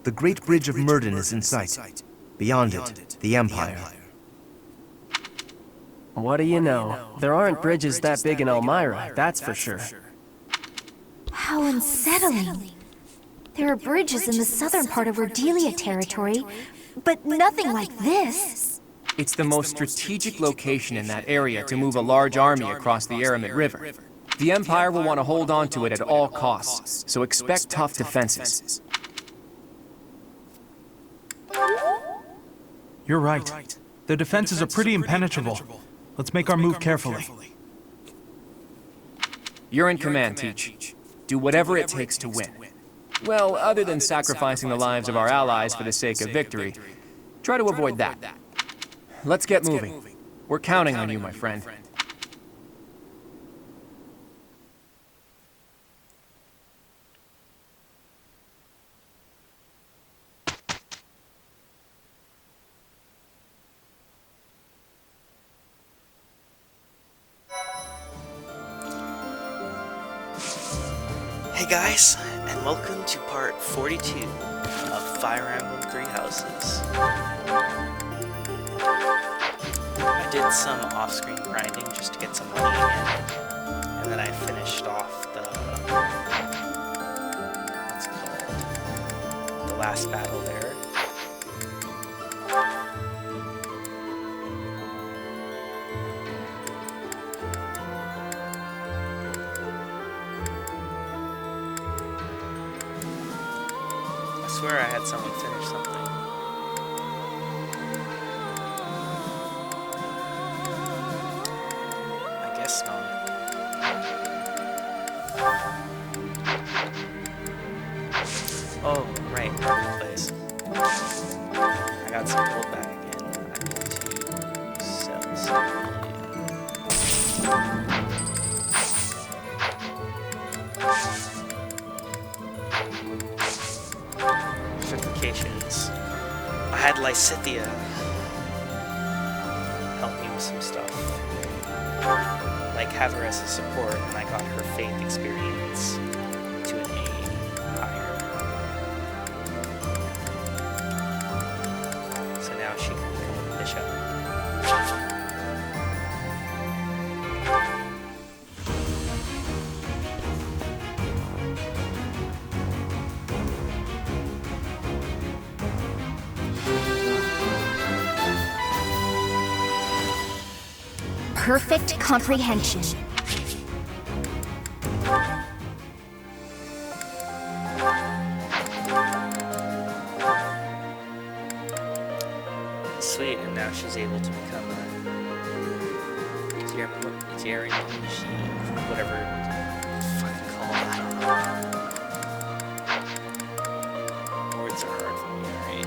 The Great Bridge of Myrddin is in sight. Beyond it, the Empire. What do you know? There aren't bridges that big in Elmira, that's for sure. How unsettling. There are bridges in the southern part of Cordelia territory, but nothing like this. It's the most strategic location in that area to move a large army across the Airmid River. The Empire will want to hold on to it at all costs, so expect tough defenses. You're right. Their defenses are pretty impenetrable. Let's make our move carefully. You're in command, Teach. Do whatever it takes to win. Well, other than sacrificing the lives of our allies for the sake of victory, try to avoid that. Let's get moving. We're counting on you, my friend. Hey guys, and welcome to part 42 of Fire Emblem Three Houses. I did some off-screen grinding just to get some money in, and then I finished off the, what's it called, the last battle there. I swear I had someone finish something. I guess not. Oh, right, market place. I got some gold back again. I need to sell some. Certifications. I had Lysithia help me with some stuff. Like have her as a support, and I got her faith experience to an A higher. So now she can become a bishop. Perfect comprehension. Sweet, and now she's able to become a Jerry machine, whatever it's fucking called, I don't know. Words are hard for me, right?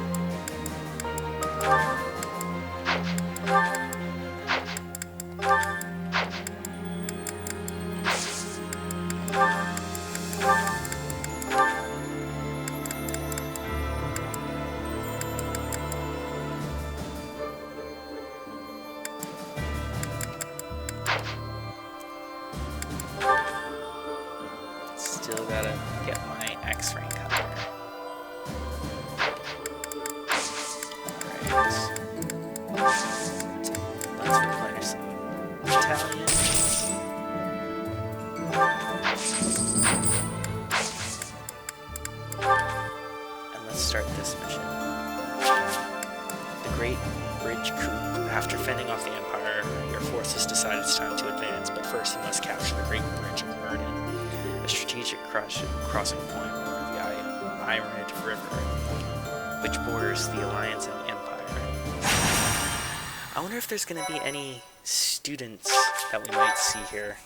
Still gotta get my X rank up there. Alright. Let's replenish some Italians. And let's start this mission. The Great Bridge Coup. After fending off the Empire, your forces decide it's time to advance, but first you must capture the Great Bridge of Myrddin, a strategic crossing point over the Airmid River, which borders the Alliance and the Empire. I wonder if there's going to be any students that we might see here.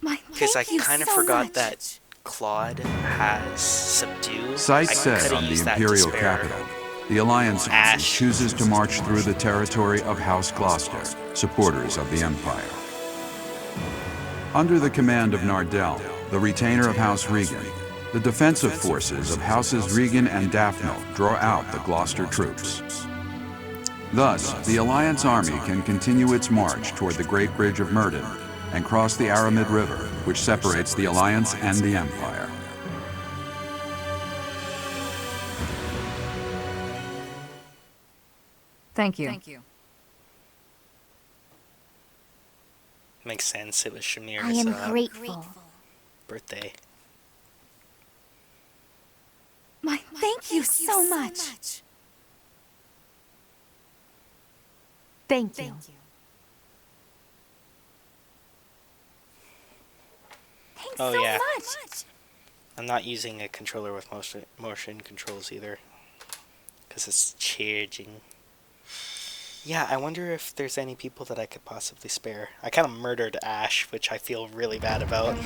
Because I kind of forgot that Claude has Subdue. Sight set on the Imperial capital, the Alliance Army chooses to march through the territory of House Gloucester, supporters of the Empire. Under the command of Nardell, the retainer of House Regan, the defensive forces of Houses Regan and Daphne draw out the Gloucester troops. Thus, the Alliance army can continue its march toward the Great Bridge of Myrddin and cross the Airmid River, which separates the Alliance and the Empire. Thank you. Makes sense. It was Shamir's I am grateful. birthday. Thank you so much. Thank you. Thanks Oh, so yeah. much. I'm not using a controller with motion controls either, because it's charging. Yeah, I wonder if there's any people that I could possibly spare. I kind of murdered Ash, which I feel really bad about.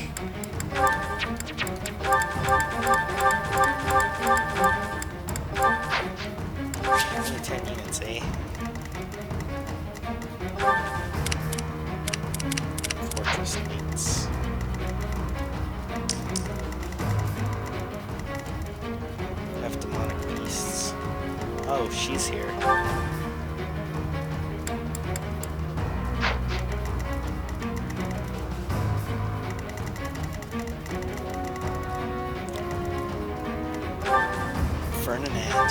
Only 10 units, eh? Fortress Knights. Have demonic beasts. Oh, she's here. Ferdinand.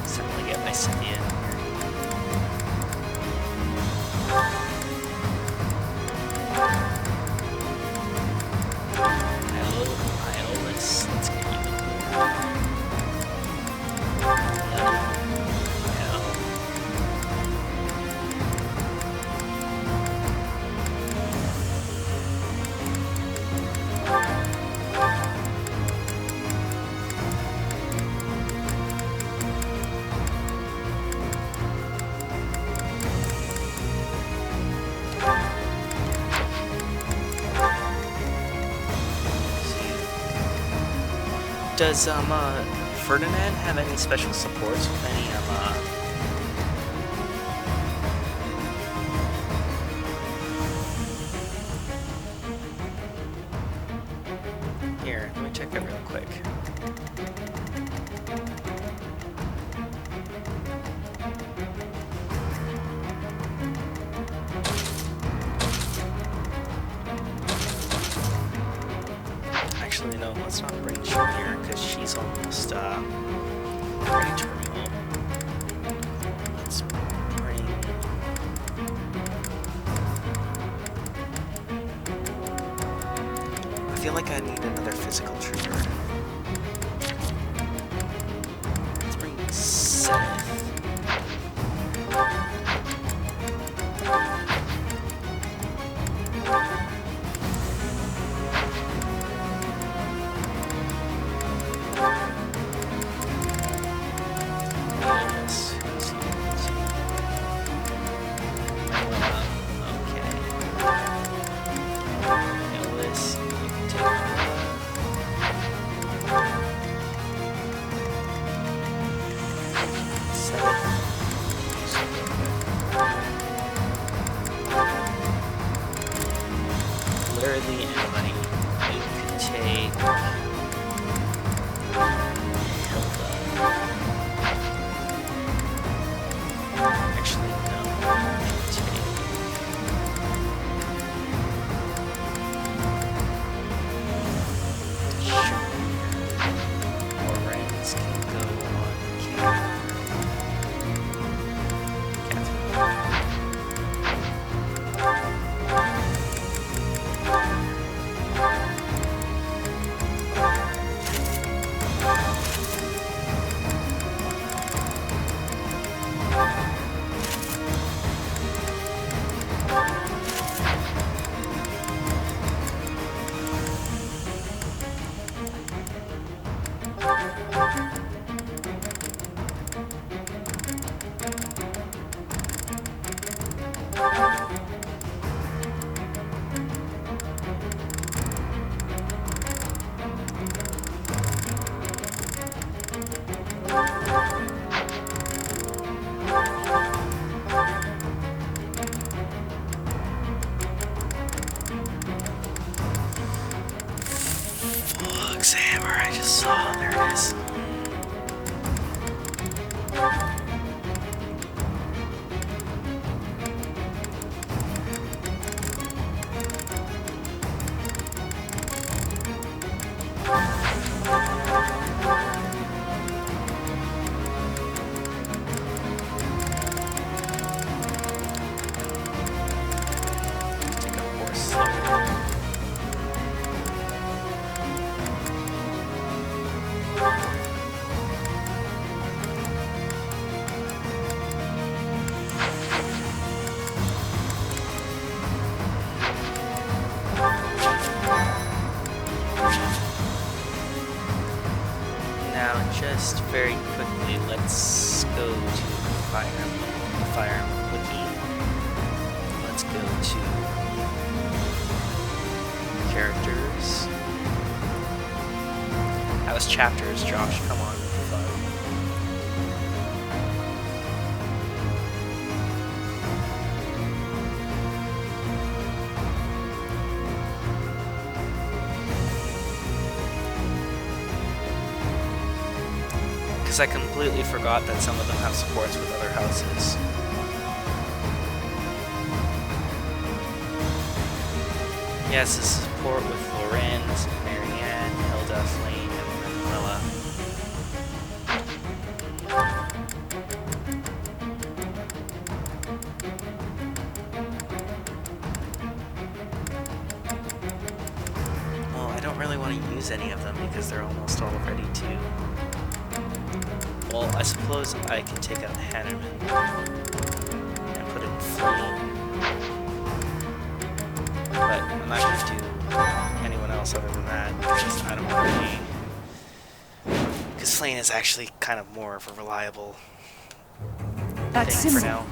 Suddenly get my Cynthia. Iolus, let's get you. Does Ferdinand have any special supports with any Here, let me check it real quick. Actually, no, let's not bring Shamir, because she's almost, ready to remote. Let's bring... I feel like I need another physical trooper. Let's bring Seth. Literally anybody. You could take Hilda. Actually, no. You could take Lorenz can go on Catherine. Axe hammer I just saw. There it is. Take a horse. Now, just very quickly, let's go to Fire Emblem Wiki. Let's go to characters. That was chapters, Josh. Come on. Because I completely forgot that some of them have supports with other houses. Yes, this is support with Lorenz, Marianne, Hilda, Flame, and Manuela. Well, I don't really want to use any of them because they're almost all ready to. Well, I suppose I can take out Hanneman and put in Flame. But I'm not going to do anyone else other than that, because I don't want to. Because Flame is actually kind of more of a reliable thing for now.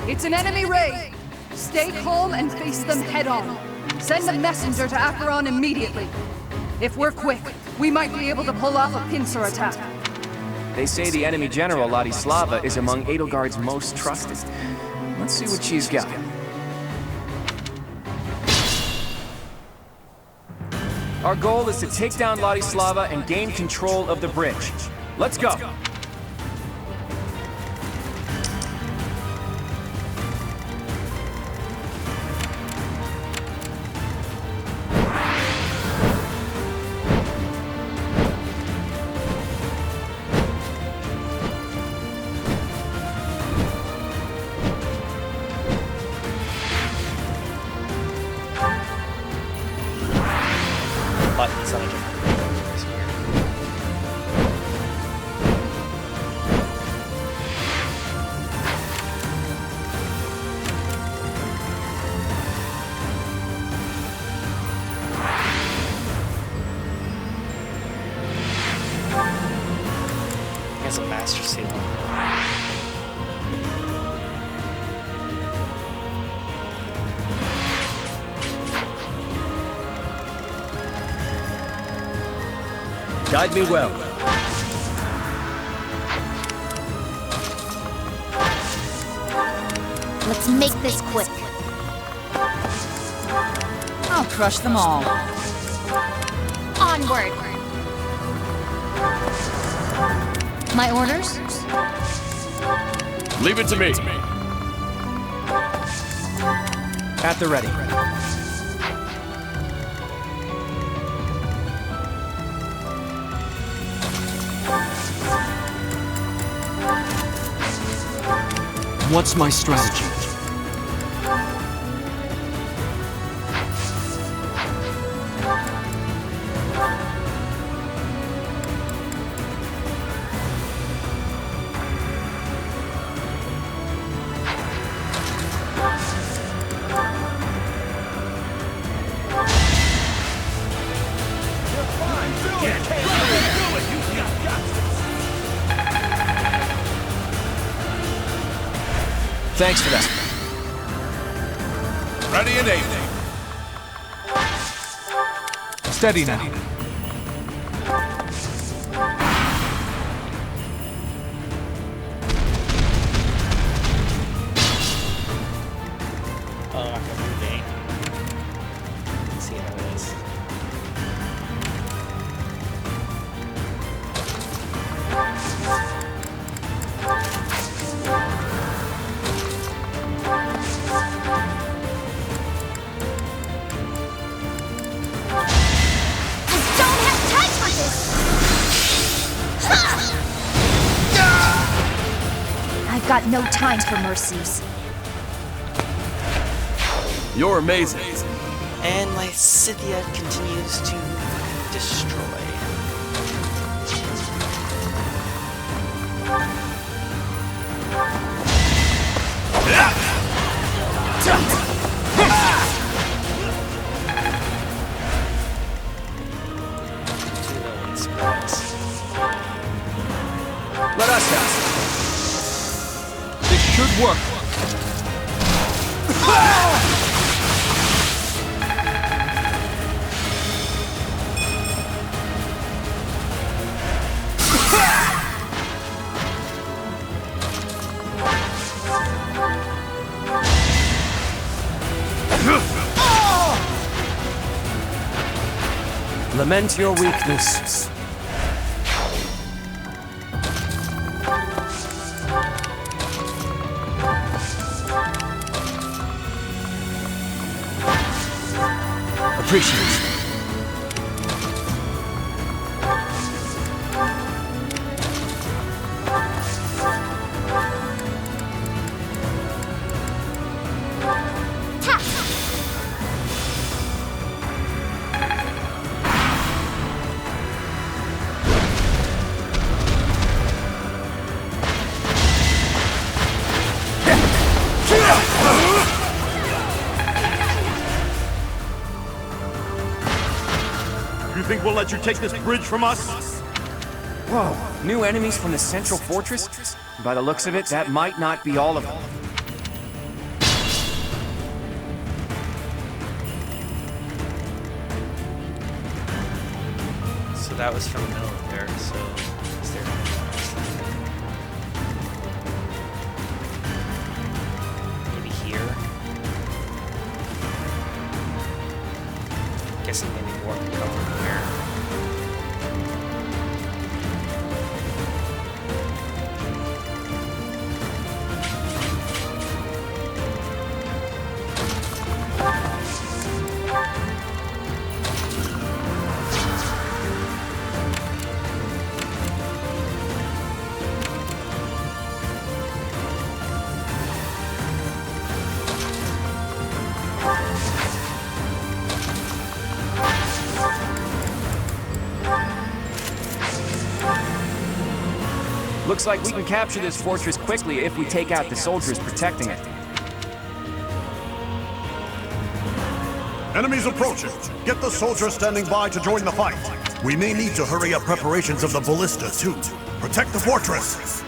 It's an enemy raid! Stay calm and face them head on. Send a messenger to Acheron immediately. If we're quick, we might be able to pull off a pincer attack. They say the enemy general, Ladislava, is among Edelgard's most trusted. Let's see what she's got. Our goal is to take down Ladislava and gain control of the bridge. Let's go! Buttons on a different controllers here. He has a master seal. Guide me well. Let's make this quick. I'll crush them all. Onward! My orders? Leave it to me. At the ready. What's my strategy? Thanks for that. Ready and aiming. Steady now. Oh, I'm not going to move A. Let's see how it is. got no time for mercies. You're amazing. And Lysithia continues to destroy. Let us have. This should work. Lament your weakness. Appreciate it. You think we'll let you take this bridge from us? Whoa, new enemies from the central fortress? By the looks of it, that might not be all of them. So that was from the middle of there, so is there anything else? Maybe here? Guessing maybe more can come from here. Looks like we can capture this fortress quickly if we take out the soldiers protecting it. Enemies approaching. Get the soldiers standing by to join the fight. We may need to hurry up preparations of the ballista, too. Protect the fortress.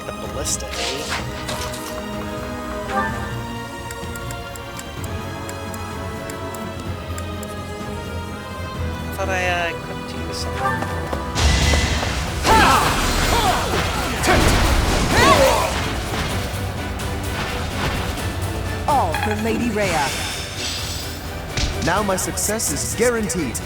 The ballista, eh? I thought I equipped you with something. All for Lady Rhea. Now my success is guaranteed.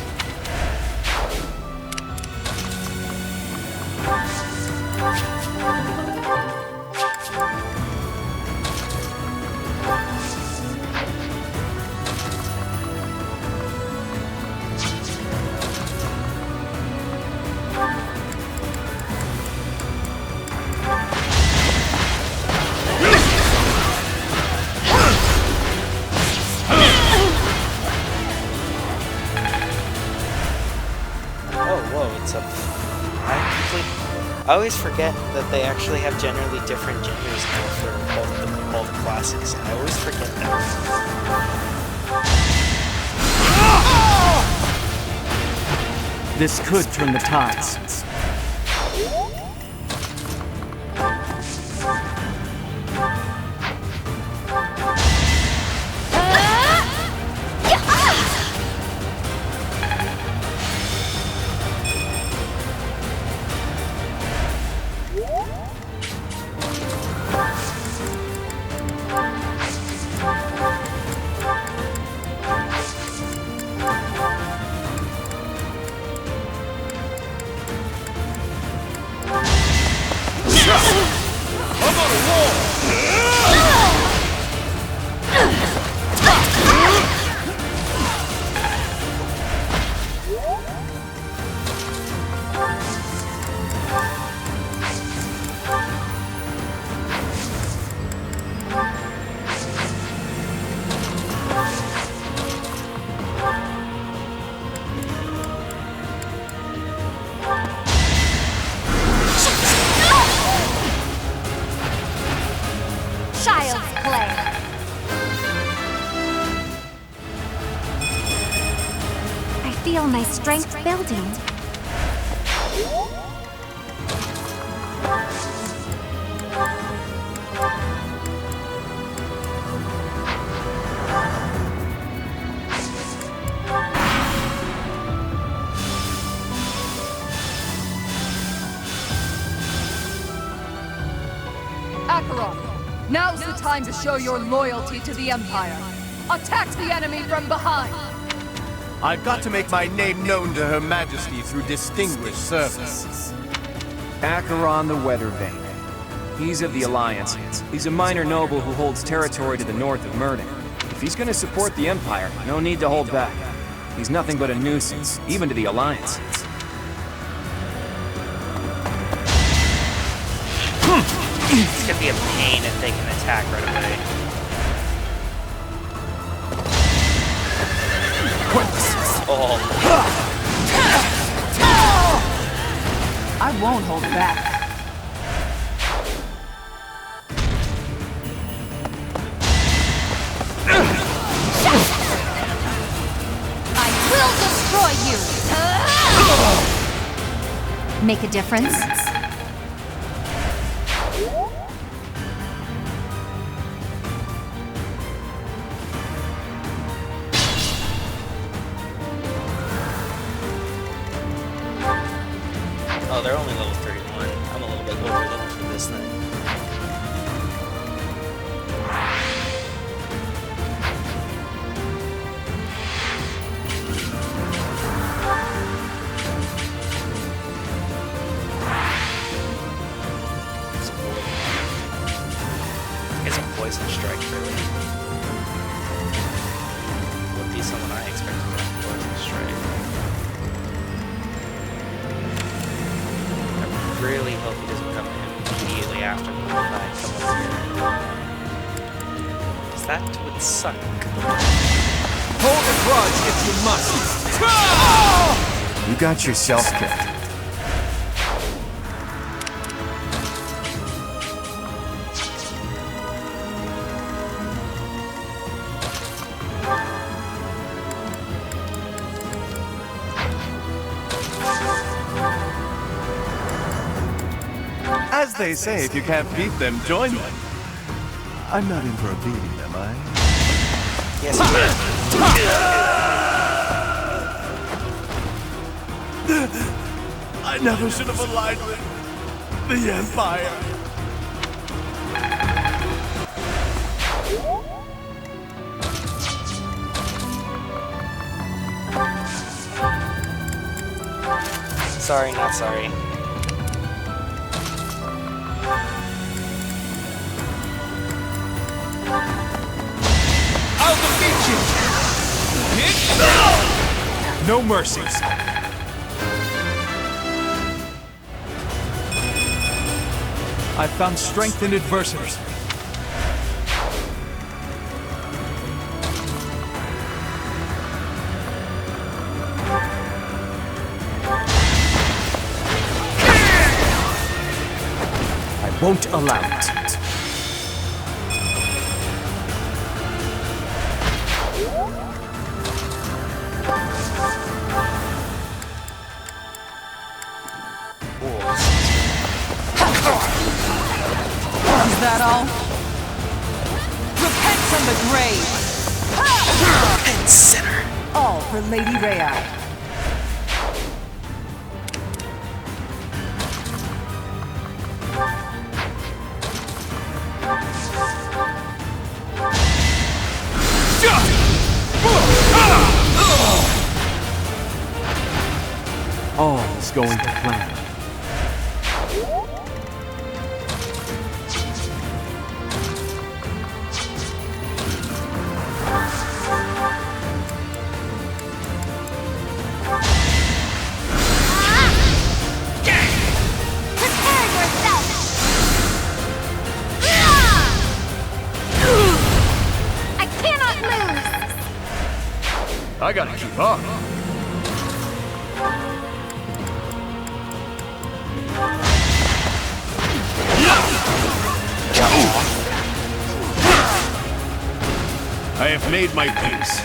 I always forget that they actually have generally different genders now for both classes. I always forget that. This could turn the tides. feel my strength building. Acheron, now's the time to show your loyalty to the Empire. Attack the enemy from behind! I've got to make my name known to Her Majesty through distinguished service. Acheron the Weathervane. He's of the Alliance. He's a minor noble who holds territory to the north of Myrddin. If he's gonna support the Empire, no need to hold back. He's nothing but a nuisance, even to the Alliance. It's gonna be a pain if they can attack right away. Oh. I won't hold back. I will destroy you! Make a difference? Oh, they're only level 31. I'm a little bit over level for this thing. It's a poison strike, really. Would be someone I expected to have poison strike. Really hope he doesn't come in immediately after the fight someone's here. Because that would suck. Hold the grudge if you must. You got yourself killed. As they say, if you can't beat them, join them. I'm not in for a beating, am I? Yes, I never should have aligned with the Empire. Sorry, not sorry. I'll defeat you! No mercies. I've found strength in adversity. I won't allow it. Is that all? Repent from the grave! And sinner. All for Lady Rhea. All is going to plan. I gotta keep up. I have made my peace.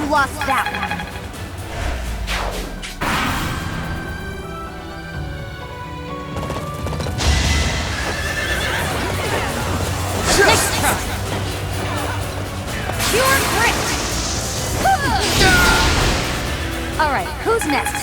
lost that one. Next try. Pure grit. All right, who's next?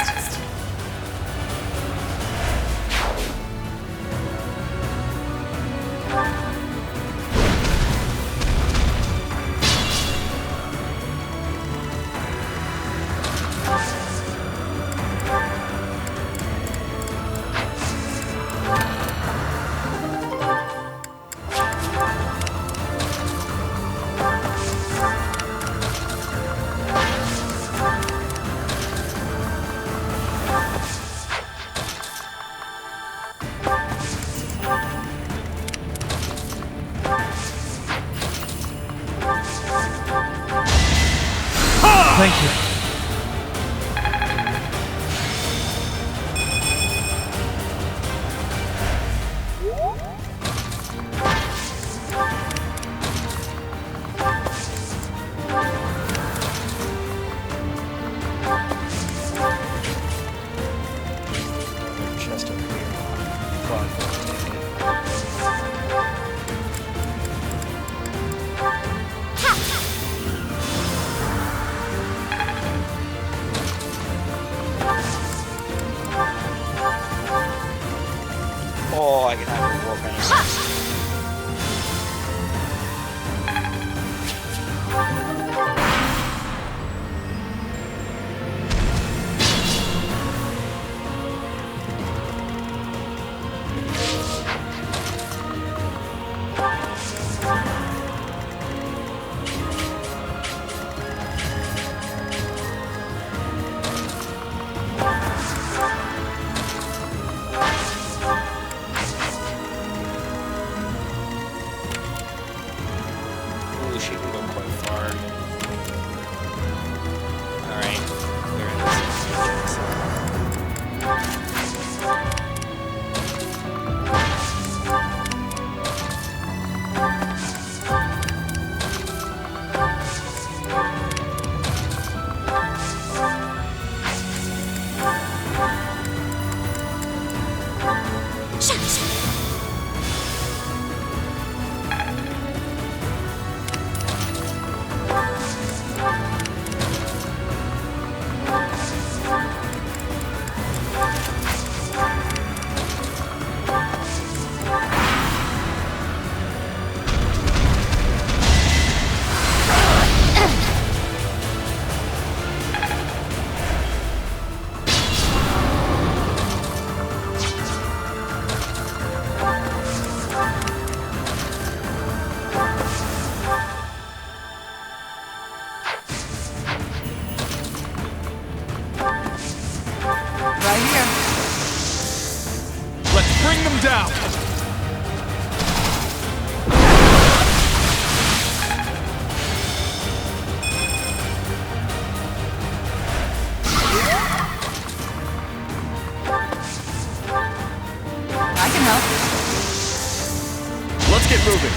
Thank you. Chest over here. Quad take it. Oh, I can have a war finish. Ooh, she can go quite far. Alright, we're in this situation. Right here. Let's bring them down! I can help. Let's get moving.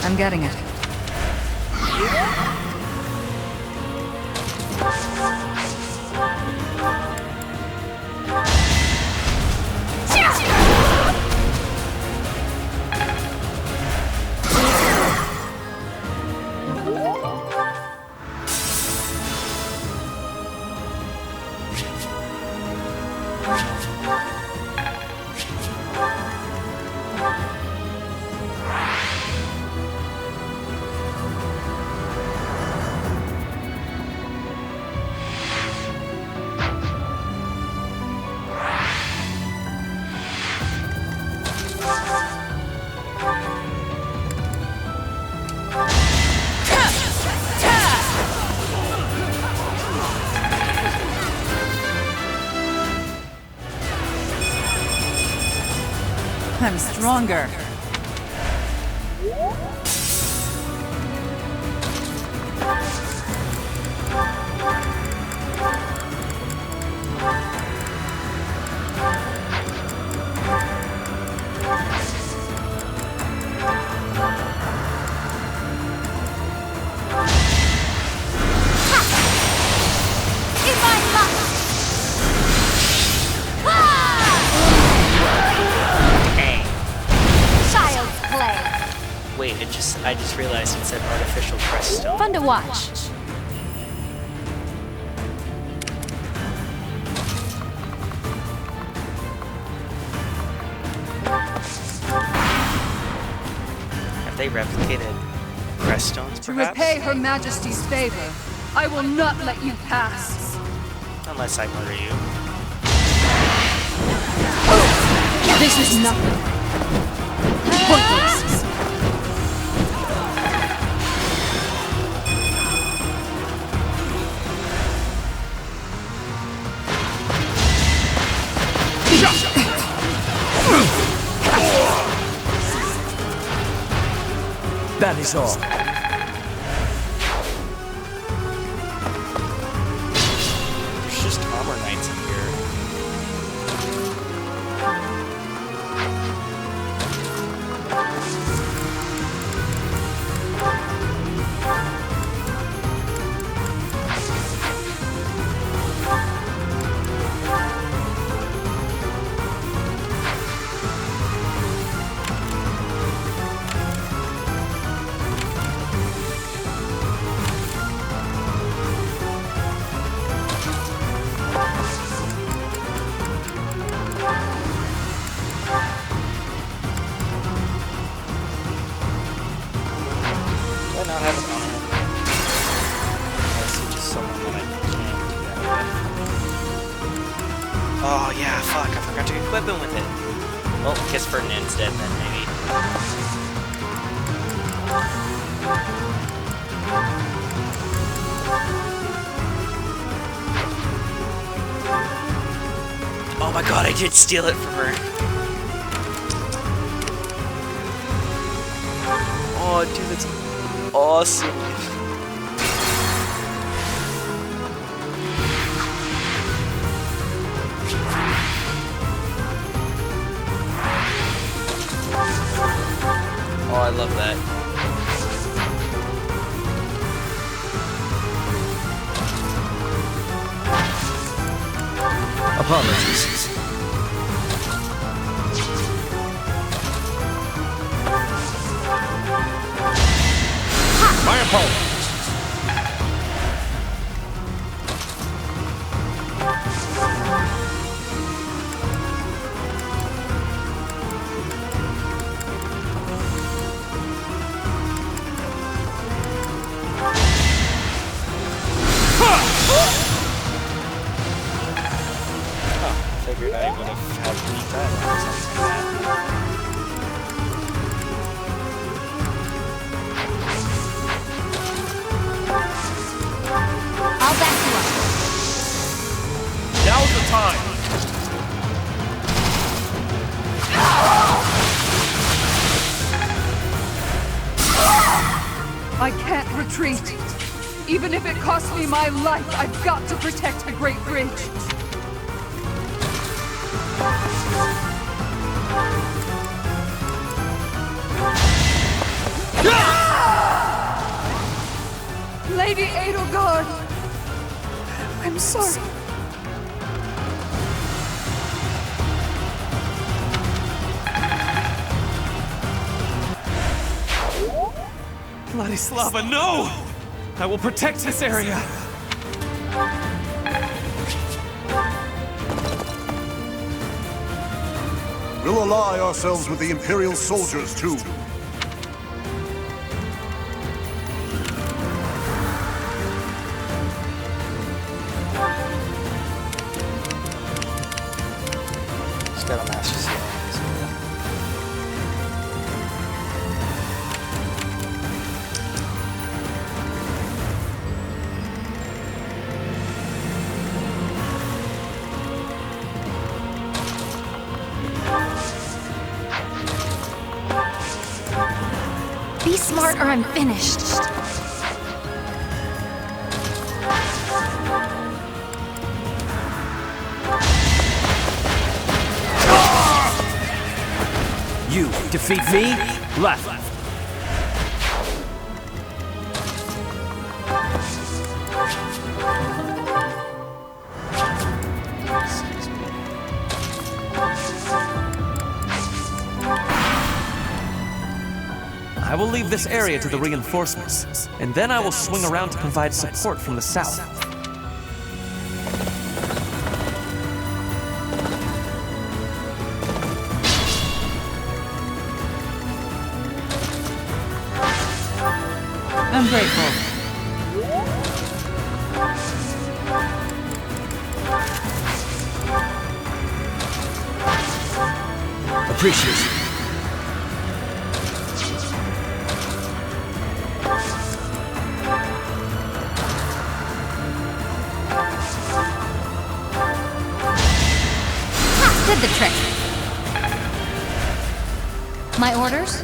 I'm getting it. stronger. Wait, I just realized it said artificial creststone. Fun to watch. Have they replicated creststones, To perhaps? repay Her Majesty's favor, I will not let you pass. Unless I murder you. This is nothing. Pointless. That is all. There's just armor knights in here. Not have it on it. Unless it's just someone that I can't do that with. Oh yeah, fuck, I forgot to equip him with it. Well, I guess Ferdinand's dead then, maybe. Oh my god, I did steal it from her. Oh dude, that's awesome. Oh, I love that. Apologies. My apologies. Figured I would have had to beat that or something like that. I'll back you up. Now's the time. I can't retreat. Even if it costs me my life, I've got to protect the Great Bridge. Lady Edelgard, I'm sorry. Ladislava, no! I will protect this area. We'll ally ourselves with the Imperial soldiers, too. Just got a master seal. Be smart or I'm finished. You defeat me? Left. I will leave this area to the reinforcements, and then I will swing around to provide support from the south. I'm grateful. Appreciate it. Did the trick. My orders?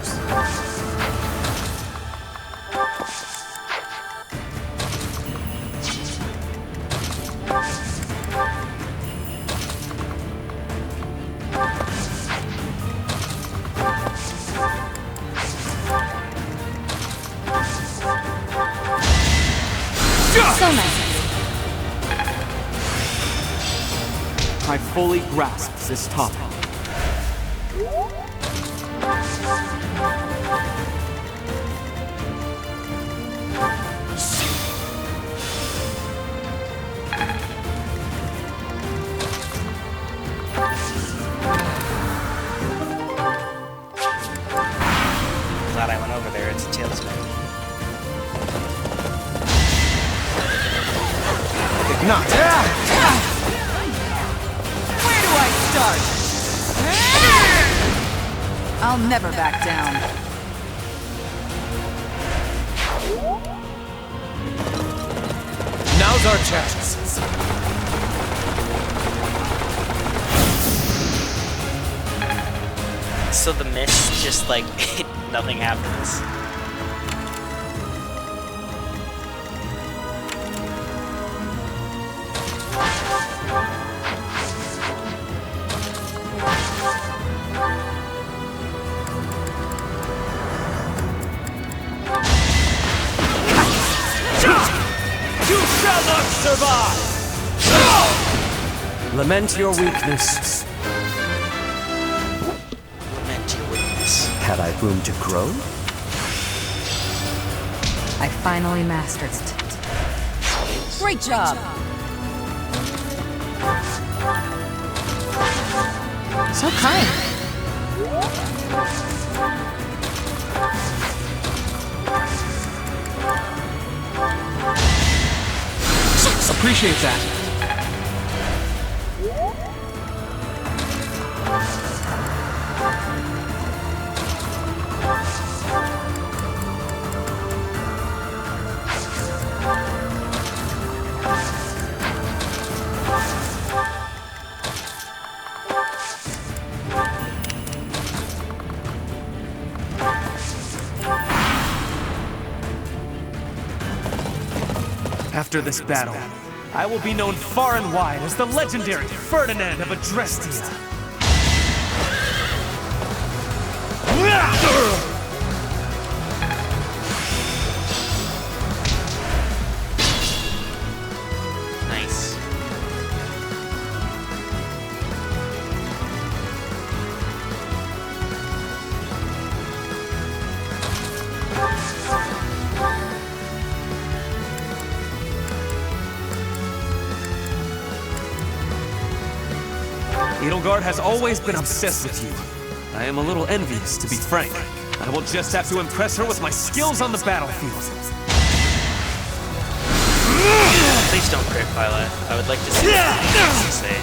So nice. I fully grasp this topic. Glad I went over there. It's a talisman. Not. Where do I start? I'll never back down. Now's our chance. So the mist just like nothing happens. You shall not survive! Lament your weakness. Lament your weakness. Had I room to grow? I finally mastered it. Great job! So kind. Appreciate that. After this battle, I will be known far and wide as the legendary Ferdinand of Adrestia. Nice. Edelgard has always been obsessed with you. I am a little envious, to be frank. I will just have to impress her with my skills on the battlefield. Please don't crit Violet. I would like to see what he has to say.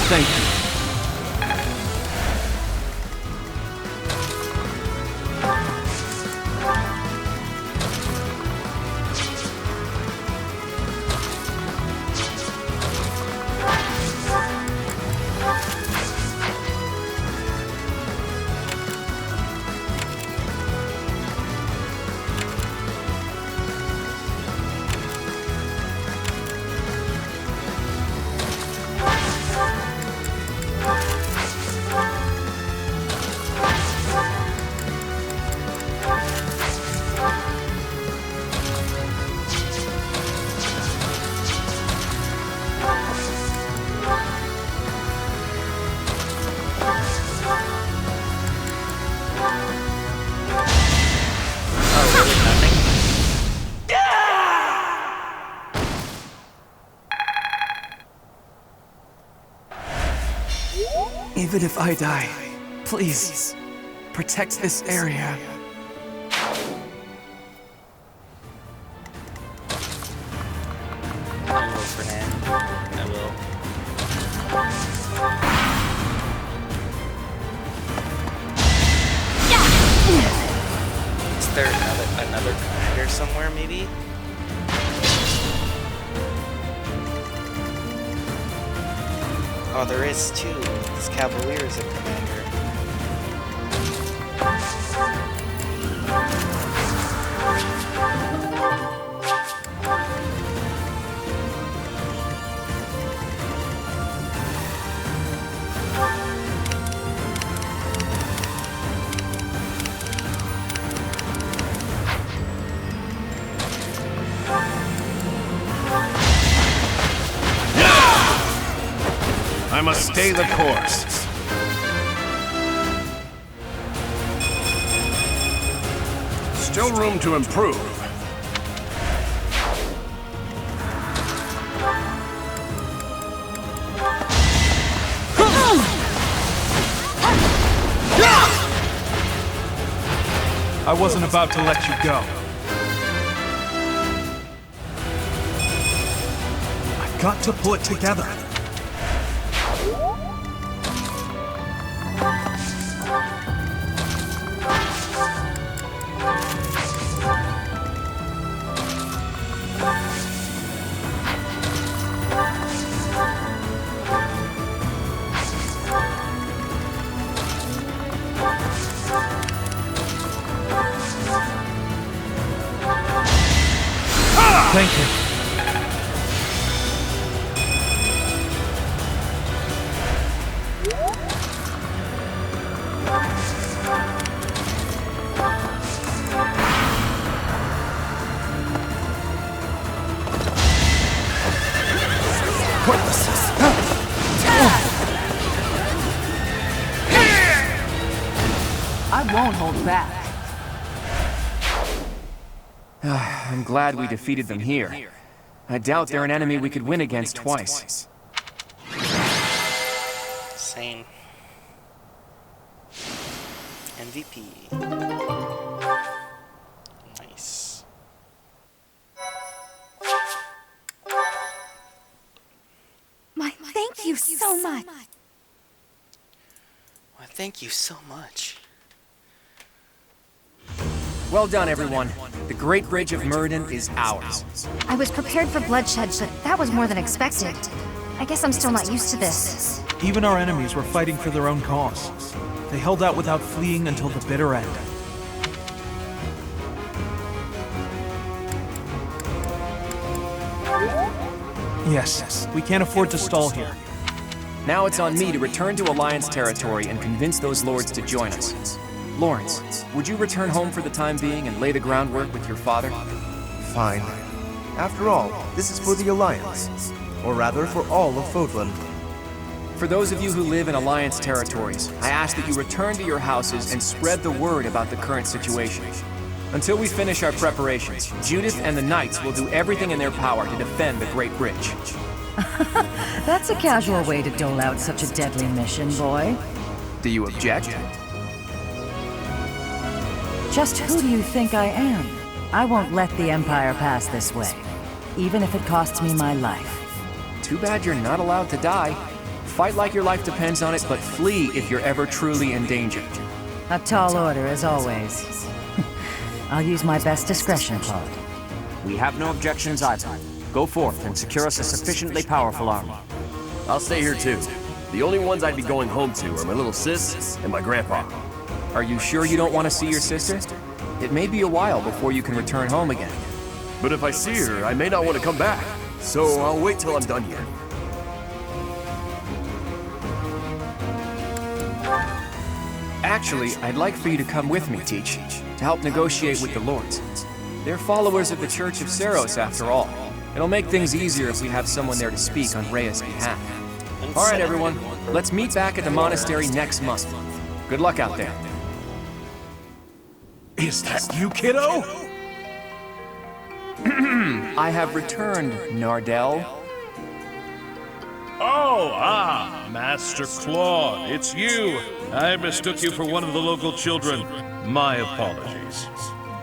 Thank you. Even if I die, please, protect this area. I will, Fernand. I will. Is there another commander somewhere, maybe? Oh, there is too. This Cavalier is a commander. I must stay the course. Still room to improve. I wasn't about to let you go. I've got to pull it together. Thank you. I won't hold back. I'm glad we defeated them here. I doubt they're an enemy we could win against twice. Same. MVP. Nice. Thank you so much. Well, thank you so much. Well done, everyone. The Great Bridge of Myrddin is ours. I was prepared for bloodshed, but that was more than expected. I guess I'm still not used to this. Even our enemies were fighting for their own cause. They held out without fleeing until the bitter end. Yes, we can't afford to stall here. Now it's on me to return to Alliance territory and convince those lords to join us. Lawrence, would you return home for the time being and lay the groundwork with your father? Fine. After all, this is for the Alliance. Or rather, for all of Fodlan. For those of you who live in Alliance territories, I ask that you return to your houses and spread the word about the current situation. Until we finish our preparations, Judith and the Knights will do everything in their power to defend the Great Bridge. That's a casual way to dole out such a deadly mission, boy. Do you object? Just who do you think I am? I won't let the Empire pass this way, even if it costs me my life. Too bad you're not allowed to die. Fight like your life depends on it, but flee if you're ever truly in danger. A tall order, as always. I'll use my best discretion, Claude. We have no objections either. Go forth and secure us a sufficiently powerful army. I'll stay here too. The only ones I'd be going home to are my little sis and my grandpa. Are you sure you don't want to see your sister? It may be a while before you can return home again. But if I see her, I may not want to come back. So I'll wait till I'm done here. Actually, I'd like for you to come with me, Teach, to help negotiate with the lords. They're followers of the Church of Seros, after all. It'll make things easier if we have someone there to speak on Rhea's behalf. All right, everyone. Let's meet back at the monastery next month. Good luck out there. Is that you, kiddo? I have returned, Nardell. Oh, Master Claude, it's you. I mistook you for one of the local children. My apologies.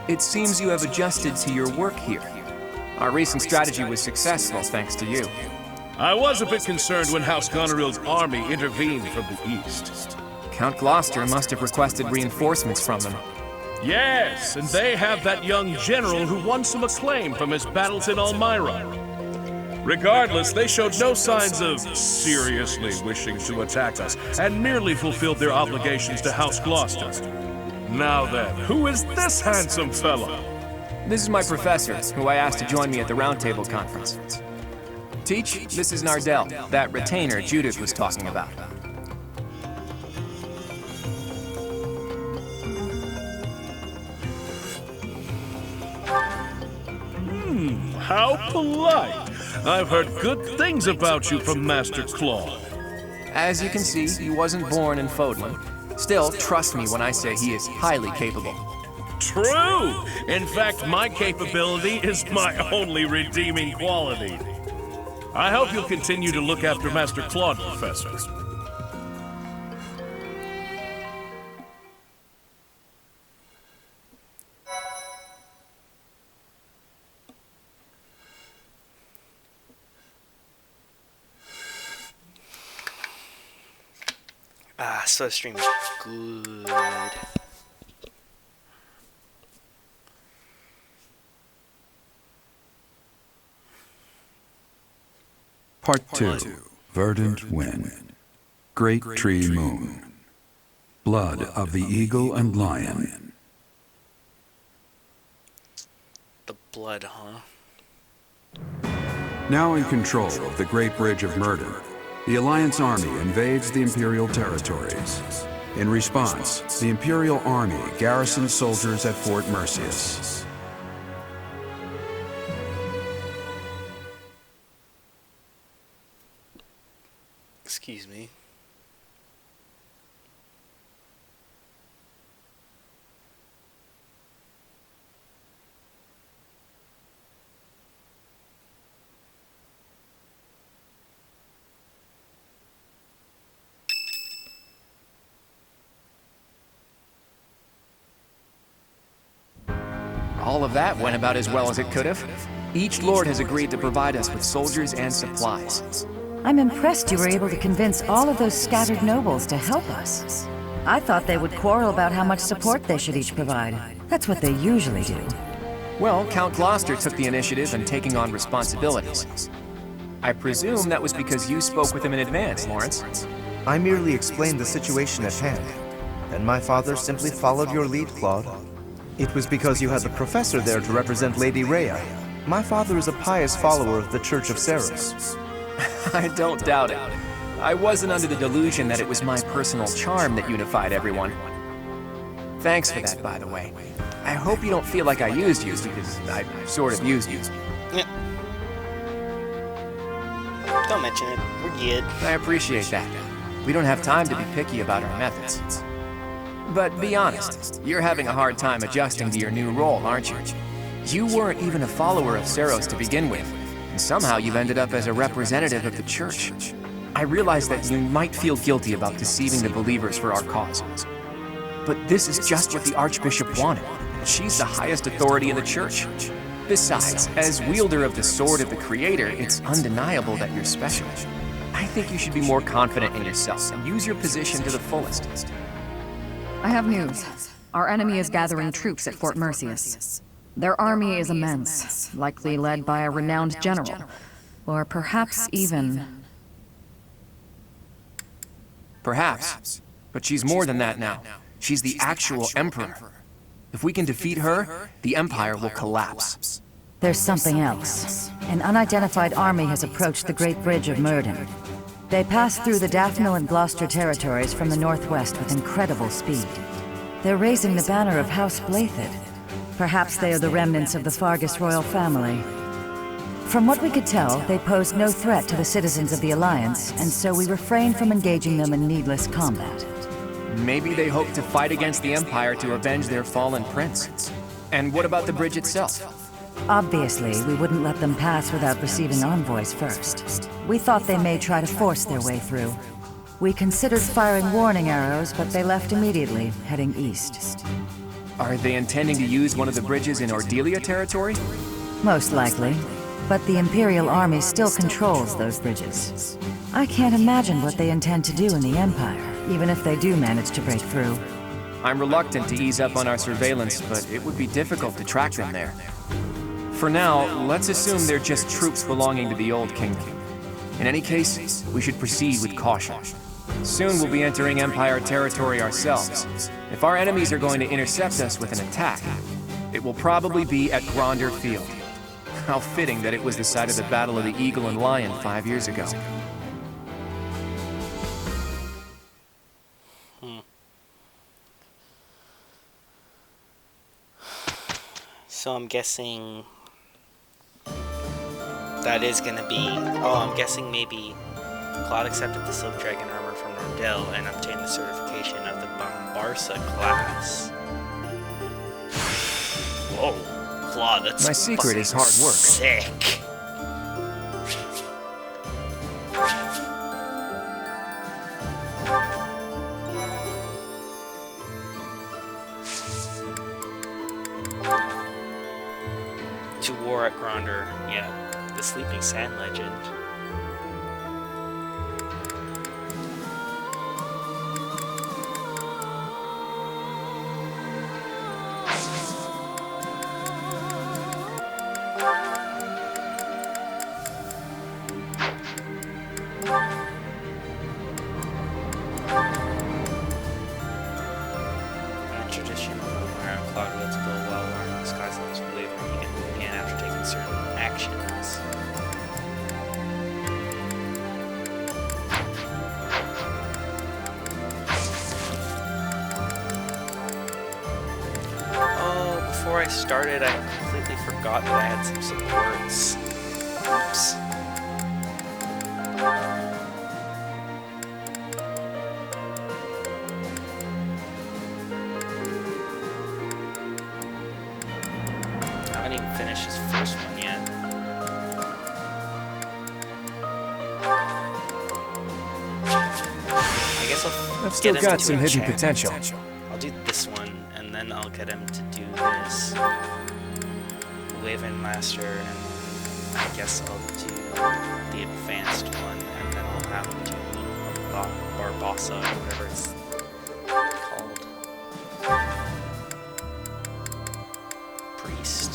It seems you have adjusted to your work here. Our recent strategy was successful thanks to you. I was a bit concerned when House Goneril's army intervened from the east. Count Gloucester must have requested reinforcements from them. Yes, and they have that young general who won some acclaim from his battles in Elmira. Regardless, they showed no signs of seriously wishing to attack us, and merely fulfilled their obligations to House Gloucester. Now then, who is this handsome fellow? This is my professor, who I asked to join me at the Roundtable Conference. Teach, this is Nardell, that retainer Judith was talking about. How polite. I've heard good things about you from Master Claude. As you can see, he wasn't born in Fodlan. Still, trust me when I say he is highly capable. True! In fact, my capability is my only redeeming quality. I hope you'll continue to look after Master Claude, Professor. So the stream is good. Part 2. Verdant Wind. Great Tree Moon. Blood of the Eagle and Lion. The blood, huh? Now in control of the Great Bridge of Myrddin, the Alliance Army invades the Imperial territories. In response, the Imperial Army garrisons soldiers at Fort Mercius. Excuse me. All of that went about as well as it could have. Each lord has agreed to provide us with soldiers and supplies. I'm impressed you were able to convince all of those scattered nobles to help us. I thought they would quarrel about how much support they should each provide. That's what they usually do. Well, Count Gloucester took the initiative in taking on responsibilities. I presume that was because you spoke with him in advance, Lawrence. I merely explained the situation at hand. Then my father simply followed your lead, Claude. It was because you had the professor there to represent Lady Rhea. My father is a pious follower of the Church of Seros. I don't doubt it. I wasn't under the delusion that it was my personal charm that unified everyone. Thanks for that, by the way. I hope you don't feel like I used you, because I sort of used you. Yeah. Don't mention it. We're good. I appreciate that. We don't have time to be picky about our methods. But be honest, you're having a hard time adjusting to your new role, aren't you? You weren't even a follower of Seros to begin with, and somehow you've ended up as a representative of the Church. I realize that you might feel guilty about deceiving the believers for our cause. But this is just what the Archbishop wanted. She's the highest authority in the Church. Besides, as wielder of the Sword of the Creator, it's undeniable that you're special. I think you should be more confident in yourself and use your position to the fullest. I have news. Our enemy is gathering troops at Fort Mercius. Their army is immense, likely led by a renowned general. Or perhaps even... Perhaps. But she's more than that now. She's the actual Emperor. If we can defeat her, the Empire will collapse. There's something else. An unidentified army has approached the Great Bridge of Myrddin. They passed through the Daphne and Gloucester territories from the northwest with incredible speed. They're raising the banner of House Blathid. Perhaps they are the remnants of the Fargus royal family. From what we could tell, they posed no threat to the citizens of the Alliance, and so we refrained from engaging them in needless combat. Maybe they hope to fight against the Empire to avenge their fallen prince. And what about the bridge itself? Obviously, we wouldn't let them pass without receiving envoys first. We thought they may try to force their way through. We considered firing warning arrows, but they left immediately, heading east. Are they intending to use one of the bridges in Ordelia territory? Most likely. But the Imperial Army still controls those bridges. I can't imagine what they intend to do in the Empire, even if they do manage to break through. I'm reluctant to ease up on our surveillance, but it would be difficult to track them there. For now, let's assume they're just troops belonging to the Old Kingdom. In any case, we should proceed with caution. Soon we'll be entering Empire territory ourselves. If our enemies are going to intercept us with an attack, it will probably be at Gronder Field. How fitting that it was the site of the Battle of the Eagle and Lion 5 years ago. So I'm guessing that is gonna be... Oh, I'm guessing maybe Claude accepted the Silk Dragon armor from Nordell and obtained the certification of the Bombarsa class. Whoa, Claude, that's my secret is hard work. Sick. To war at Gronder, yeah, the Sleeping Sand legend. Before I started, I completely forgot that I had some supports. Oops. I haven't even finished this first one yet. I guess I've still got some hidden potential. I'll do this one, and then I'll get him to do this Waven Master, and I guess I'll do the advanced one, and then I'll have him do Barbassa, or whatever it's called. Priest.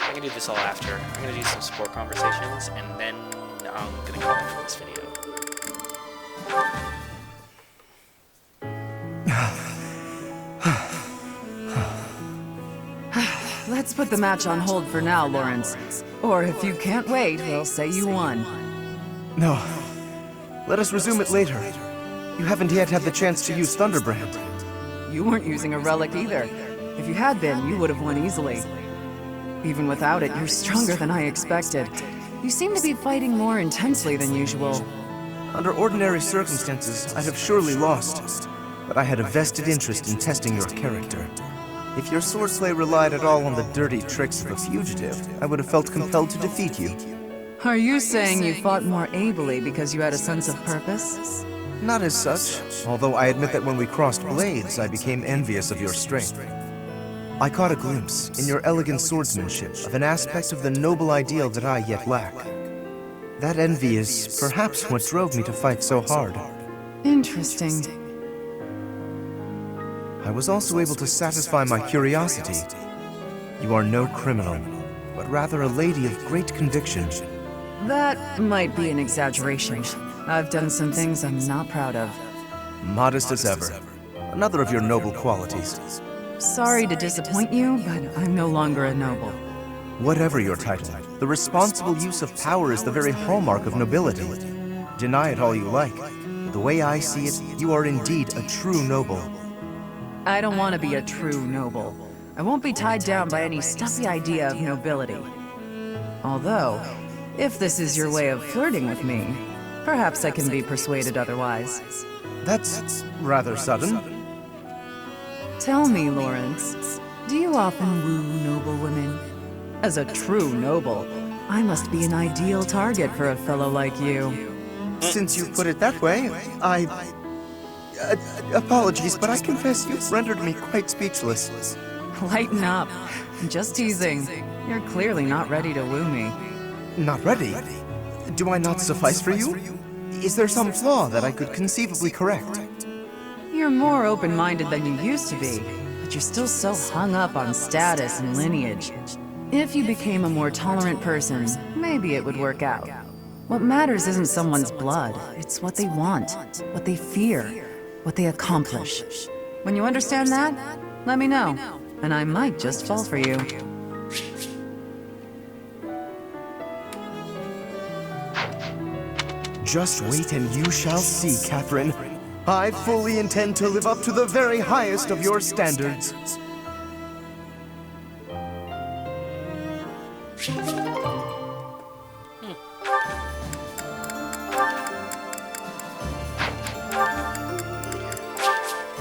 I'm gonna do this all after. I'm gonna do some support conversations, and then I'm gonna call it for this video. Let's put the match on hold for now, Lawrence. Or if you can't wait, we'll say you won. No. Let us resume it later. You haven't yet had the chance to use Thunderbrand. You weren't using a relic either. If you had been, you would have won easily. Even without it, you're stronger than I expected. You seem to be fighting more intensely than usual. Under ordinary circumstances, I'd have surely lost. But I had a vested interest in testing your character. If your swordplay relied at all on the dirty tricks of a fugitive, I would have felt compelled to defeat you. Are you saying you fought more ably because you had a sense of purpose? Not as such, although I admit that when we crossed blades, I became envious of your strength. I caught a glimpse, in your elegant swordsmanship, of an aspect of the noble ideal that I yet lack. That envy is perhaps what drove me to fight so hard. Interesting. I was also able to satisfy my curiosity. You are no criminal, but rather a lady of great conviction. That might be an exaggeration. I've done some things I'm not proud of. Modest as ever. Another of your noble qualities. Sorry to disappoint you, but I'm no longer a noble. Whatever your title, the responsible use of power is the very hallmark of nobility. Deny it all you like. The way I see it, you are indeed a true noble. I don't want to be a true noble. I won't be tied down by any stuffy idea of nobility. Although, if this is your way of flirting with me, perhaps I can be persuaded otherwise. That's rather sudden. Tell me, Lawrence, Do you often woo noble women? As a true noble, I must be an ideal target for a fellow like you. Since you put it that way, apologies, but I confess you've rendered me quite speechless. Lighten up. Just teasing. You're clearly not ready to woo me. Not ready? Do I not suffice for you? Is there some flaw that I could conceivably correct? You're more open-minded than you used to be, but you're still so hung up on status and lineage. If you became a more tolerant person, maybe it would work out. What matters isn't someone's blood, it's what they want, what they fear, what they accomplish. When you understand that, let me know, and I might just fall for you. Just wait and you shall see, Catherine. I fully intend to live up to the very highest of your standards.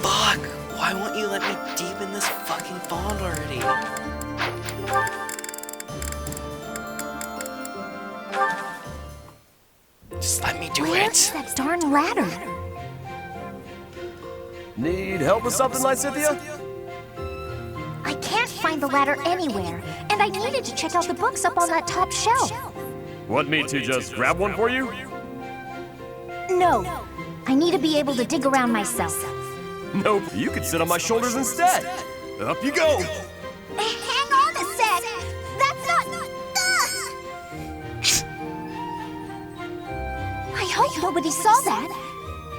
Fuck! Why won't you let me deepen this fucking bond already? Just let me do it. Where's that darn ladder? Need help with something, Lysithia? I can't find the ladder anywhere, and I needed to check out the books up on that top shelf. Want me to just grab one for you? No, I need to be able to dig around myself. Nope, you could sit on my shoulders instead. Up you go. Hang on a sec! That's not... I hope nobody saw that.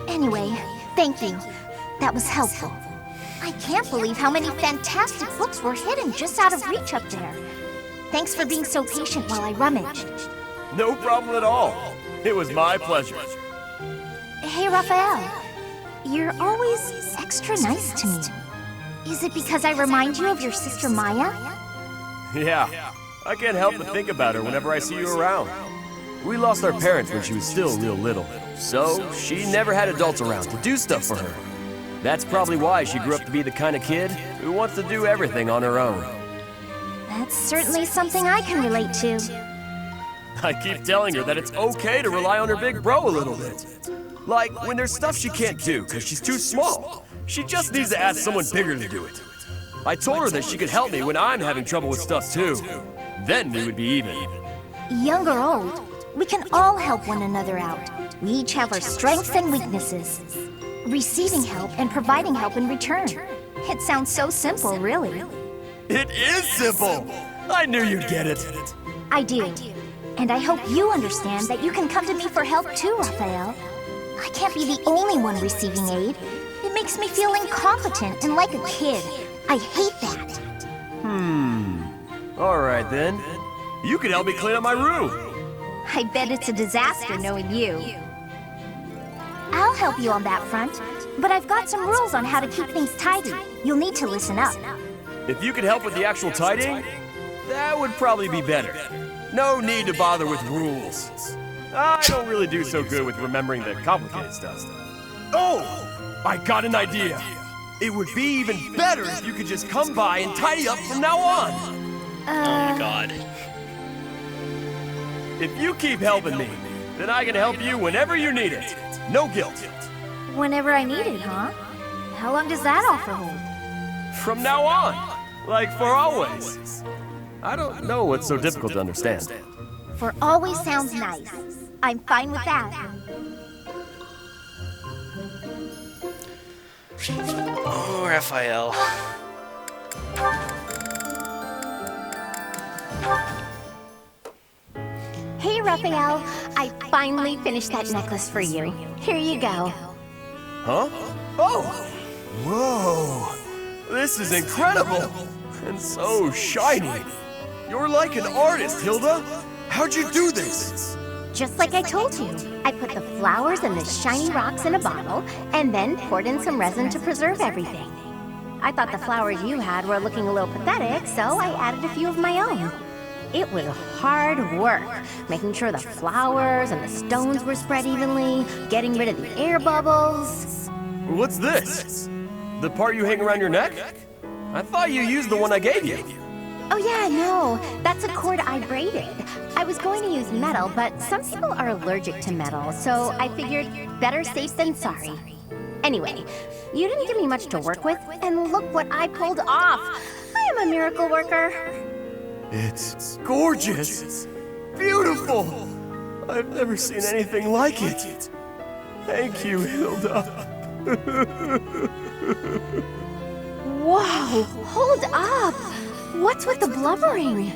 Anyway, thank you. That was helpful. I can't believe how many fantastic books were hidden just out of reach up there. Thanks for being so patient while I rummaged. No problem at all. It was my pleasure. Hey, Raphael. You're always extra nice to me. Is it because I remind you of your sister Maya? Yeah, I can't help but think about her whenever I see you around. We lost our parents when she was still real little, so she never had adults around to do stuff for her. That's probably why she grew up to be the kind of kid who wants to do everything on her own. That's certainly something I can relate to. I keep telling her that it's okay to rely on her big bro a little bit. Like, when there's stuff she can't do because she's too small, she just needs to ask someone bigger to do it. I told her that she could help me when I'm having trouble with stuff too. Then we would be even. Young or old, we can all help one another out. We each have our strengths and weaknesses. Receiving help and providing help in return. It sounds so simple, really. It is simple! I knew you'd get it. I do. And I hope you understand that you can come to me for help too, Raphael. I can't be the only one receiving aid. It makes me feel incompetent and like a kid. I hate that. Alright then. You can help me clean up my room. I bet it's a disaster knowing you. I'll help you on that front, but I've got some rules on how to keep things tidy. You'll need to listen up. If you could help with the actual tidying, that would probably be better. No need to bother with rules. I don't really do so good with remembering the complicated stuff. Oh! I got an idea! It would be even better if you could just come by and tidy up from now on! Oh my god. If you keep helping me, then I can help you whenever you need it. No guilt. Whenever I need it, huh? How long does that offer hold? From now on. Like for always. I don't know what's so difficult to understand. For always sounds nice. I'm fine with that. Oh, Raphael. Hey, Raphael. I finally finished that necklace for you. Here you go. Huh? Oh! Whoa! This is incredible! And so shiny! You're like an artist, Hilda! How'd you do this? Just like I told you. I put the flowers and the shiny rocks in a bottle, and then poured in some resin to preserve everything. I thought the flowers you had were looking a little pathetic, so I added a few of my own. It was hard work, making sure the flowers and the stones were spread evenly, getting rid of the air bubbles. What's this? The part you hang around your neck? I thought you used the one I gave you. Oh yeah, no, that's a cord I braided. I was going to use metal, but some people are allergic to metal, so I figured better safe than sorry. Anyway, you didn't give me much to work with, and look what I pulled off. I am a miracle worker. It's gorgeous. Beautiful. I've never seen anything like it. Thank you, Hilda. Whoa, hold up. What's with the blubbering?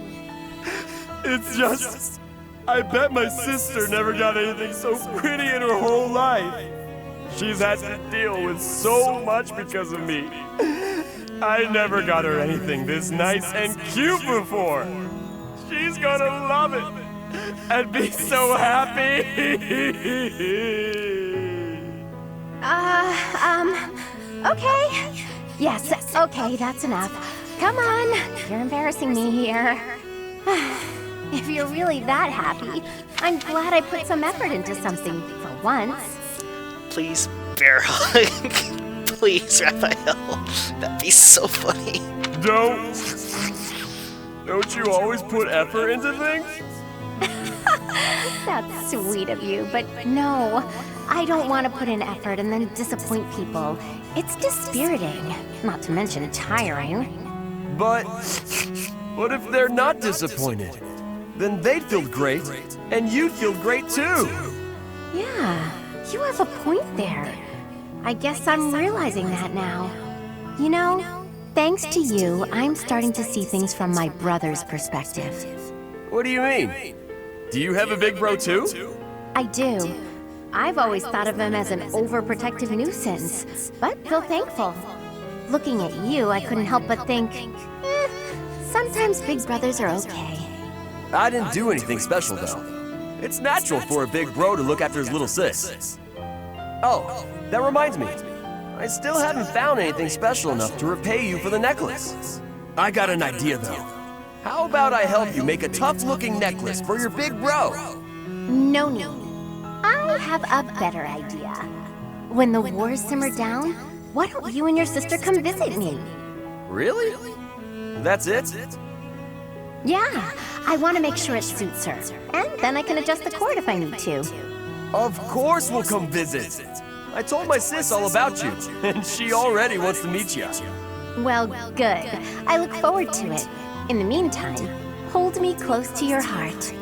It's just... I bet my sister never got anything so pretty in her whole life. She's had to deal with so much because of me. I never got her anything this nice and cute before. She's gonna love it and be so happy. Okay. Yes, okay, that's enough. Come on, you're embarrassing me here. If you're really that happy, I'm glad I put some effort into something for once. Please, bear hug. Please, Raphael. That'd be so funny. Don't you always put effort into things? That's sweet of you, but no. I don't want to put in effort and then disappoint people. It's dispiriting, not to mention tiring. But what if they're not disappointed? Then they'd feel great, and you'd feel great too. Yeah, you have a point there. I guess I'm realizing that now. You know, thanks to you, I'm starting to see things from my brother's perspective. What do you mean? Do you have a big bro too? I do. I've always thought of him as an overprotective nuisance, but feel thankful. Looking at you, I couldn't help but think, sometimes big brothers are okay. I didn't do anything special, though. It's natural for a big bro to look after his little sis. Oh, that reminds me. I still haven't found anything special enough to repay you for the necklace. I got an idea, though. How about I help you make a tough-looking necklace for your big bro? No need. I have a better idea. When the wars simmer down, why don't you and your sister come visit me? Really? That's it? Yeah, I want to make sure it suits her. And then I can adjust the cord if I need to. Of course we'll come visit. I told my sis all about you, and she already wants to meet you. Well, good. I look forward to it. In the meantime, hold me close to your heart.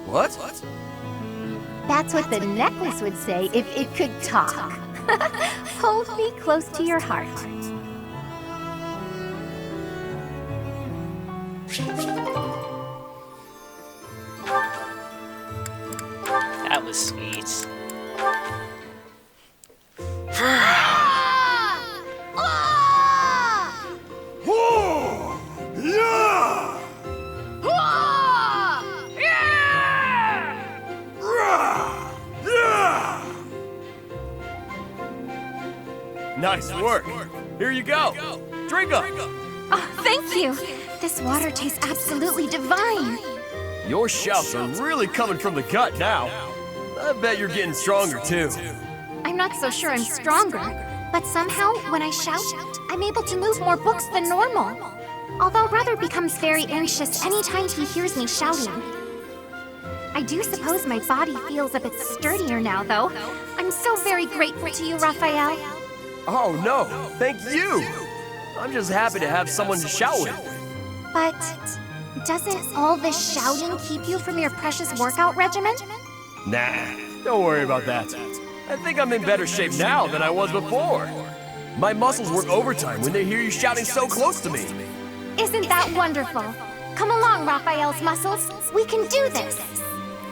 What? That's what the necklace would say if it could talk. Hold me close to your heart. That was sweet. Nice work. Here you go. Drink up. Oh, thank you. This water tastes absolutely divine. Your shouts are really coming from the gut now. I bet you're getting stronger too. I'm not so sure I'm stronger, but somehow, when I shout, I'm able to move more books than normal. Although Brother becomes very anxious anytime he hears me shouting. I do suppose my body feels a bit sturdier now, though. I'm so very grateful to you, Raphael. Oh no, thank you. I'm just happy to have someone to shout with. But doesn't all this shouting keep you from your precious workout regimen? Nah, don't worry about that. I think I'm in better shape now than I was before. My muscles work overtime when they hear you shouting so close to me. Isn't that wonderful? Come along, Raphael's muscles. We can do this.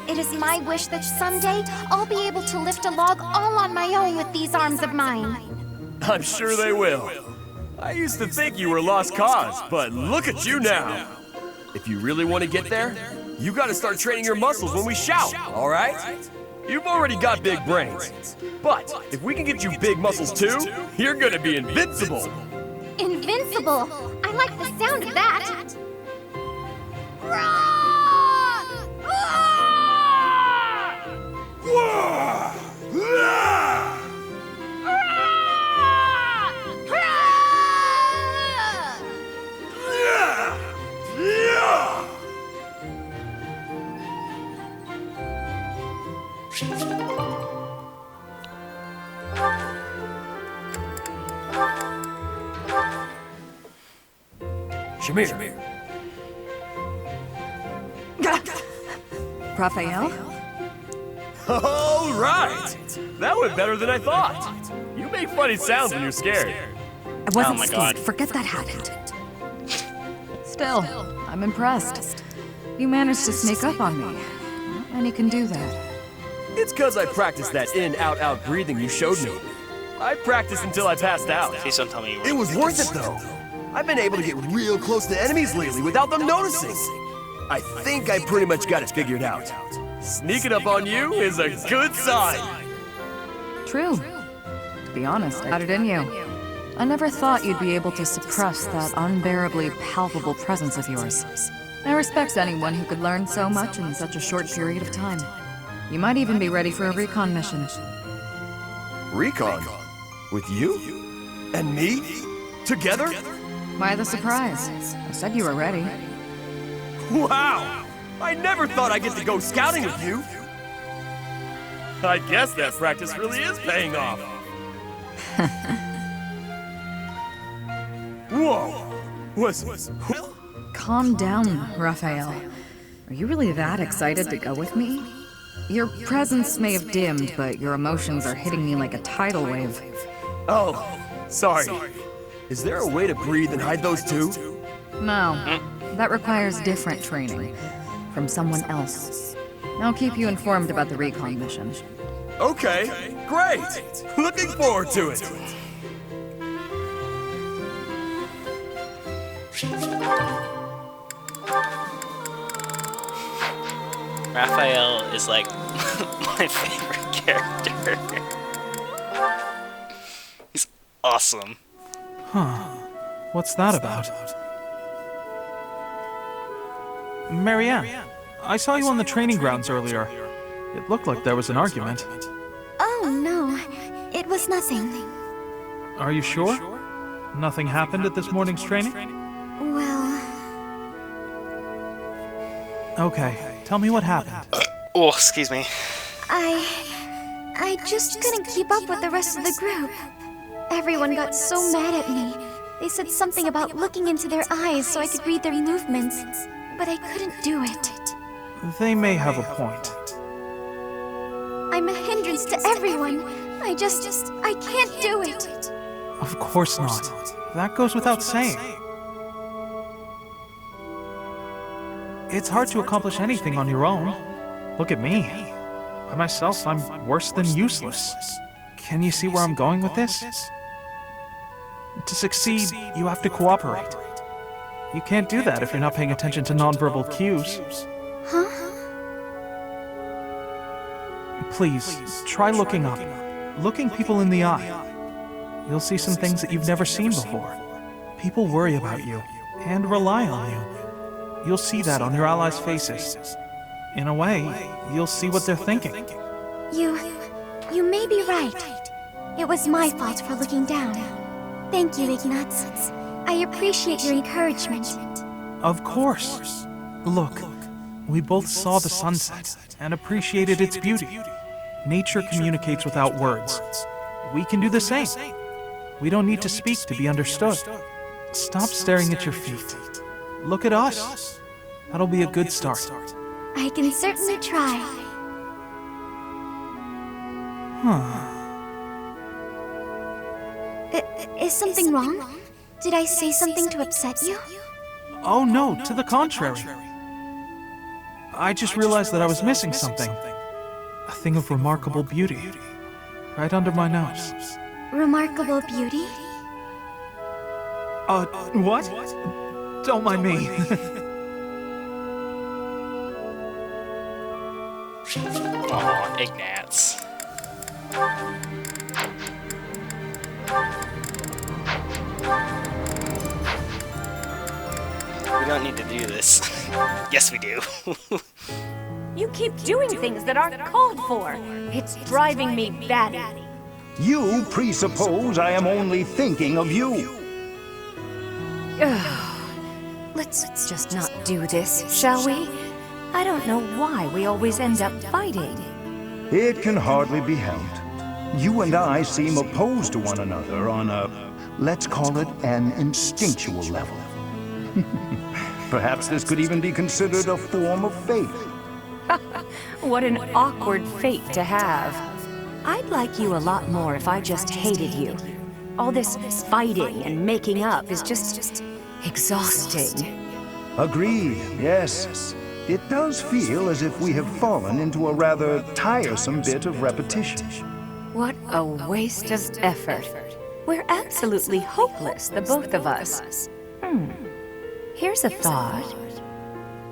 It is my wish that someday I'll be able to lift a log all on my own with these arms of mine. I'm sure they will. I used to think you were a lost cause, but look at you now. If you really want to get there, you gotta start training your muscles when we shout, all right? You've already got big brains, but if we can get you big muscles too, you're gonna be invincible. Invincible? I like the sound of that. Shamir. Raphael? All right! That went better than I thought. You make funny sounds when you're scared. I wasn't scared. Forget that happened. Still, I'm impressed. You managed to sneak up on me. Not many can do that. It's because I practiced that in-out-out breathing you showed me. I practiced until I passed out. Please don't tell me you were. It was worth it, though. I've been able to get real close to enemies lately without them noticing. I think I pretty much got it figured out. Sneaking up on you is a good sign. True. To be honest, I had it in you. I never thought you'd be able to suppress that unbearably palpable presence of yours. I respect anyone who could learn so much in such a short period of time. You might even be ready for a recon mission. Recon? With you? And me? Together? Why the surprise? I said you were ready. Wow! I never thought I'd get to go scouting with you! I guess that practice really is paying off. Whoa! Calm down, Raphael. Are you really that excited to go with me? Your presence may have dimmed, but your emotions are hitting me like a tidal wave. Oh, sorry. Is there a way to breathe and hide those too? No. That requires different training. From someone else. I'll keep you informed about the recon mission. Okay, great! Looking forward to it! Raphael is like my favorite character. He's awesome. Huh. What's that about? Marianne, I saw you on the training grounds earlier. It looked like there was an argument. Oh, no. It was nothing. Are you sure? Nothing happened at this morning's training? Well... Okay, tell me what happened. Oh, excuse me. I just couldn't keep up with the rest of the group. Everyone got so mad at me. They said something about looking into their eyes so I could read their movements. But I couldn't do it. They may have a point. I'm a hindrance to everyone. I can't do it. Of course not. That goes without saying. It's hard to accomplish anything on your own. Look at me. By myself, I'm worse than useless. Can you see where I'm going with this? To succeed, you have to cooperate. You can't do that if you're not paying attention to nonverbal cues. Huh? Please, try looking up. Looking people in the eye. You'll see some things that you've never seen before. People worry about you, and rely on you. You'll see that on your allies' faces. In a way, you'll see what they're thinking. You may be right. It was my fault for looking down. Thank you, Ignatz. I appreciate your encouragement. Of course. Look, we both saw the sunset and appreciated its beauty. Nature communicates without words. We can do the same. We don't need to speak to be understood. Stop staring at your feet. Look at us. That'll be a good start. I can certainly try. Is something wrong? Did I say something to upset you? Oh no, to the contrary. I just realized that I was missing something. A thing of remarkable beauty. Right under my nose. Remarkable beauty? What? Don't mind me. Aw, Ignatz. We don't need to do this. Yes, we do. You keep doing things that aren't called for. It's driving me batty. You presuppose I am only thinking of you. Let's just not do this, shall we? I don't know why we always end up fighting. It can hardly be helped. You and I seem opposed to one another on a, let's call it an instinctual level. Perhaps this could even be considered a form of fate. What an awkward fate to have. I'd like you a lot more if I just hated you. All this fighting and making up is just exhausting. Agreed, yes. It does feel as if we have fallen into a rather tiresome bit of repetition. What a waste of effort. We're absolutely hopeless, the both of us. Here's a thought.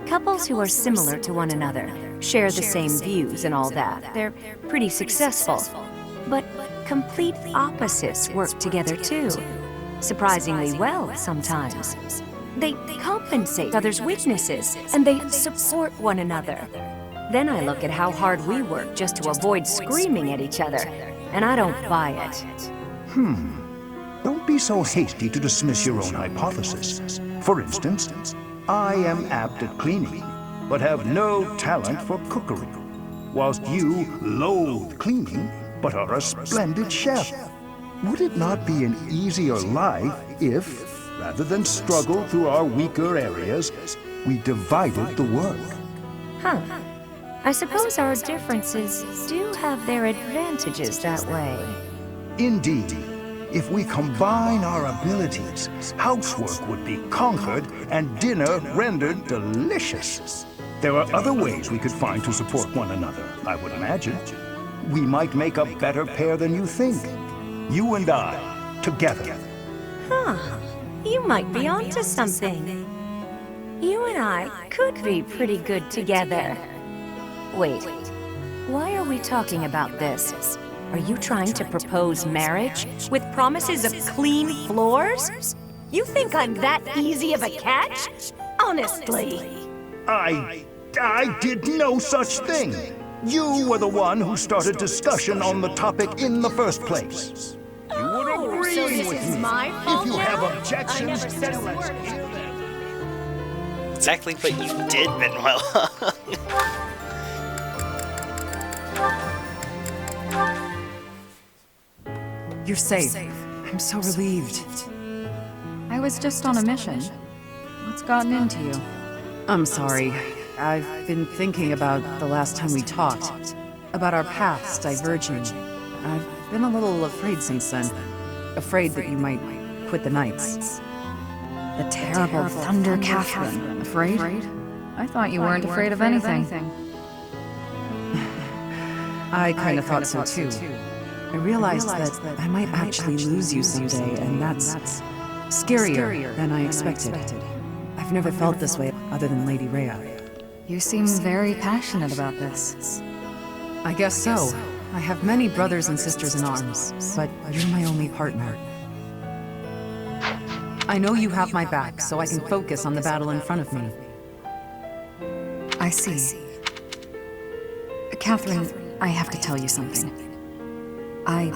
Couples who are similar to one another, share the same views and all that, they're pretty successful. But complete opposites work together too. Surprisingly well sometimes. They compensate others' weaknesses, and they support one another. Then I look at how hard we work just to avoid screaming at each other, and I don't buy it. Don't be so hasty to dismiss your own hypothesis. For instance, I am apt at cleaning, but have no talent for cookery, whilst you loathe cleaning, but are a splendid chef. Would it not be an easier life if, rather than struggle through our weaker areas, we divided the work? I suppose our differences do have their advantages that way. Indeed. If we combine our abilities, housework would be conquered and dinner rendered delicious. There are other ways we could find to support one another, I would imagine. We might make a better pair than you think. You and I, together. You might be onto something. You and I could be pretty good together. Wait, why are we talking about this? Are you trying to propose marriage with promises of clean floors? You think I'm that easy of a catch? Honestly. I did no such thing. You were the one who started discussion on the topic in the first place. You would agree so this with is me. my fault If you have now? objections, I never said a then let's word. hear them. Exactly what you did, Manuel. You're safe. I'm so relieved. I was just on a mission. What's gotten into you? I'm sorry. I've been thinking about the last time we talked. About our paths diverging. I've been a little afraid since then. Afraid that you might quit the Knights. The terrible Thunder Catherine. Afraid? I thought you weren't afraid of anything. I kind of thought so too. I realized that I might actually lose you someday, and that's scarier than I expected. I've never felt this way other than Lady Rhea. You seem very passionate about this. I guess so. I have many brothers and sisters in arms, but you're my only partner. I know you have my back, so I can focus on the battle in front of me. I see. Catherine, I have to tell you something. I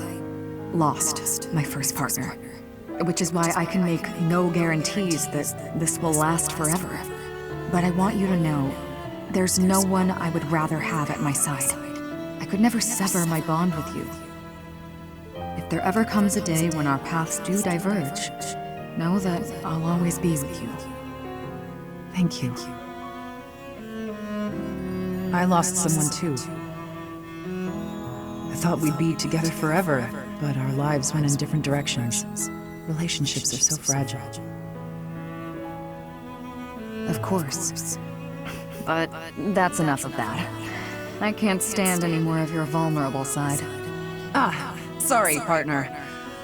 lost my first partner, which is why I can make no guarantees that this will last forever. But I want you to know, there's no one I would rather have at my side. I could never sever my bond with you. If there ever comes a day when our paths do diverge, know that I'll always be with you. Thank you. I lost someone too. I thought we'd be together forever, but our lives went in different directions. Relationships are so fragile. Of course. But that's enough of that. I can't stand any more of your vulnerable side. Sorry, partner.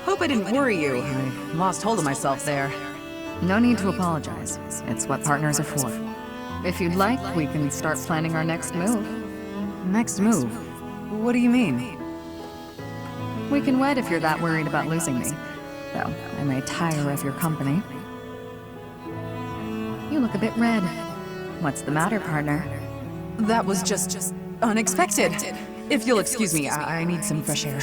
Hope I didn't worry you. I lost hold of myself there. No need to apologize. It's what partners are for. If you'd like, we can start planning our next move. Next move? What do you mean? We can wed if you're that worried about losing me. Though, I may tire of your company. You look a bit red. What's the matter, partner? That was just unexpected. If you'll excuse me, I need some fresh air.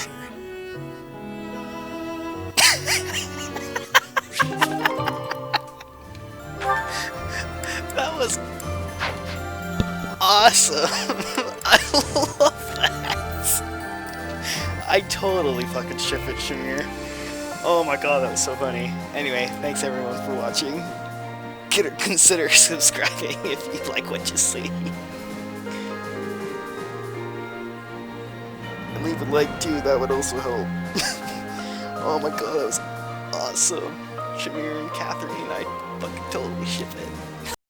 That was awesome. I love that. I totally fucking ship it, Shamir. Oh my god, that was so funny. Anyway, thanks everyone for watching. Consider subscribing if you like what you see. And leave a like too, that would also help. Oh my god, that was awesome. Shamir and Catherine, I fucking totally ship it.